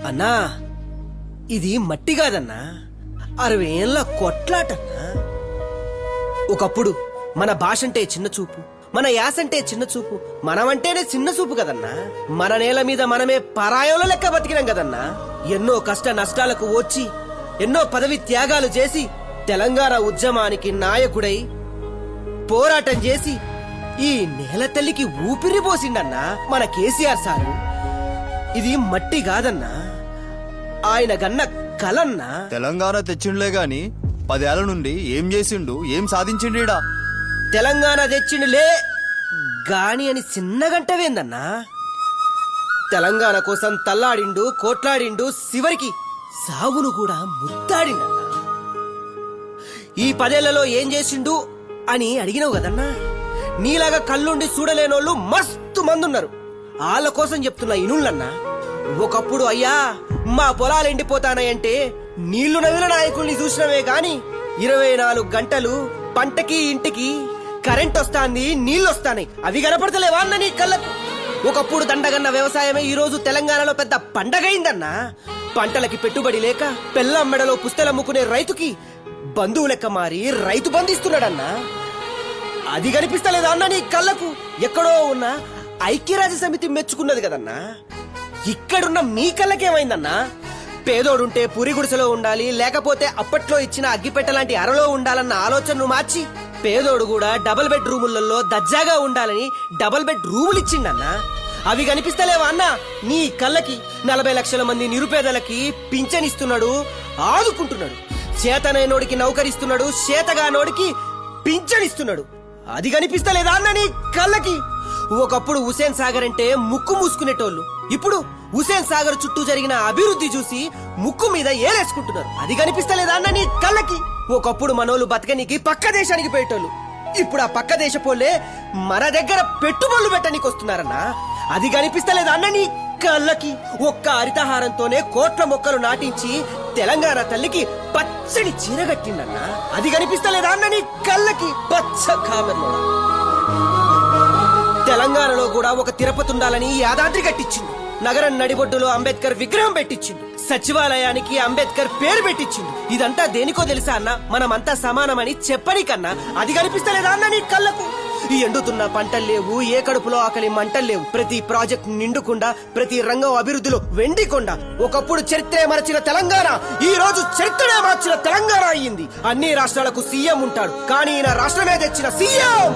అన్నా ఇది మట్టి కాదన్నా 60 ఏళ్ల కొట్లాటన్నా. ఒకప్పుడు మన భాష అంటే చిన్న చూపు, మన యాస అంటే చిన్న చూపు, మనమంటేనే చిన్న చూపు కదన్నా. మన నేల మీద మనమే పరాయోల లెక్క బతికినాం కదన్నా. ఎన్నో కష్ట నష్టాలకు వచ్చి ఎన్నో పదవి త్యాగాలు చేసి తెలంగాణ ఉద్యమానికి నాయకుడై పోరాటం చేసి ఈ నేల తల్లికి ఊపిరి పోసిండన్నా మన కేసీఆర్ సారు. ఇది మట్టి కాదన్నా, ఆయన గన్న కలన్నా. తెలంగాణ తెచ్చిండులే గాని 10 ఏళ్ల నుండి ఏం చేసిండు, ఏం సాధించిండీడా? తెలంగాణ తెచ్చిండులే గాని అని చిన్నగంటవేందన్నా. తెలంగాణ కోసం తల్లాడిండు, కోట్లాడిండు, చివరికి సాగును కూడా ముత్తాడిండన్నా. ఈ 10 ఏళ్లలో ఏం చేసిండు అని అడిగినావు కదన్నా. నీలాగా కళ్ళుండి చూడలేనోళ్ళు మస్తు మందున్నారు. వాళ్ళ కోసం చెప్తున్నా ఇనుళ్ళన్నా. ఒకప్పుడు అయ్యా మా పొలాలు ఎండిపోతానాయంటే నీళ్లు నదుల నాయకుల్ని చూసినవే గాని 24 గంటలు పంటకి ఇంటికి కరెంట్ వస్తాంది, నీళ్లొస్తాయి, అవి కనపడతలేవా అన్న నీ కళ్ళకు? ఒకప్పుడు దండగన్న వ్యవసాయమే ఈ రోజు తెలంగాణలో పెద్ద పండగైందన్నా. పంటలకి పెట్టుబడి లేక పెళ్ళం మెడలో పుస్తెలమ్ముకునే రైతుకి బంధువు లెక్క మారి రైతు బంధిస్తున్నాడన్నా. అది కనిపిస్తలేదా అన్న నీ కళ్ళకు? ఎక్కడో ఉన్న ఐక్యరాజ్య సమితి మెచ్చుకున్నది కదన్నా. ఇక్కడున్న మీ కళ్ళకేమైందన్నా? పేదోడుంటే పురి గుడిసెలో ఉండాలి, లేకపోతే అప్పట్లో ఇచ్చిన అగ్గిపెట్ట లాంటి అరలో ఉండాలన్న ఆలోచనను మార్చి పేదోడు కూడా డబుల్ బెడ్ రూములలో దర్జాగా ఉండాలని డబుల్ బెడ్ రూములు ఇచ్చిండన్నా. అవి కనిపిస్తలేవా అన్న నీ కళ్ళకి? 40 లక్షల మంది నిరుపేదలకి పింఛనిస్తున్నాడు, ఆదుకుంటున్నాడు. చేతనైనోడికి నౌకరిస్తున్నాడు, చేతగానోడికి పింఛనిస్తున్నాడు. అది కనిపిస్తలేదా అన్న నీ కళ్ళకి? ఒకప్పుడు హుసేన్ సాగర్ అంటే ముక్కు మూసుకునేటోళ్ళు ఇప్పుడు హుసేన్ సాగర్ చుట్టూ జరిగిన అభివృద్ధి చూసి ముక్కు మీద ఏలేసుకుంటున్నారు. అది కనిపిస్తలేదా అన్న నీ కళ్ళకి? ఒకప్పుడు మనోళ్ళు బతకనికి పక్క దేశానికి పోయేటోళ్ళు ఇప్పుడు ఆ పక్క దేశపోలే మన దగ్గర పెట్టుబడులు పెట్టడానికి వస్తున్నారన్నా. అది కనిపిస్తలేదా అన్న నీ కళ్ళకి? ఒక్క హరితహారంతోనే కోట్ల మొక్కలు నాటించి తెలంగాణ తల్లికి పచ్చని చీరగట్టిందన్నా. అది కనిపిస్తలేదా అన్న నీ కళ్ళకి? పచ్చ కామెర్లో తెలంగాణలో కూడా ఒక తిరుపతి ఉండాలని యాదాద్రి కట్టించిండు. నగరం నడిబొడ్డులో అంబేద్కర్ విగ్రహం పెట్టించిండు. సచివాలయానికి అంబేద్కర్ పేరు పెట్టించిండు. ఇదంతా దేనికో తెలుసా అన్న? మనమంతా సమానమని చెప్పనికన్నా. అది కనిపిస్తలేదా అన్న నీ కళ్ళకు? ఈ ఎండుతున్న పంటలు లేవు, ఏ కడుపులో ఆకలి మంటలు లేవు. ప్రతి ప్రాజెక్ట్ నిండుకుండా, ప్రతి రంగం అభివృద్ధిలో వెండికొండ. ఒకప్పుడు చరిత్రే మరచిన తెలంగాణ ఈ రోజు చరిత్రనే మార్చిన తెలంగాణ అయ్యింది. అన్ని రాష్ట్రాలకు సీఎం ఉంటాడు, కానీ ఈయన రాష్ట్రమే తెచ్చిన సీఎం.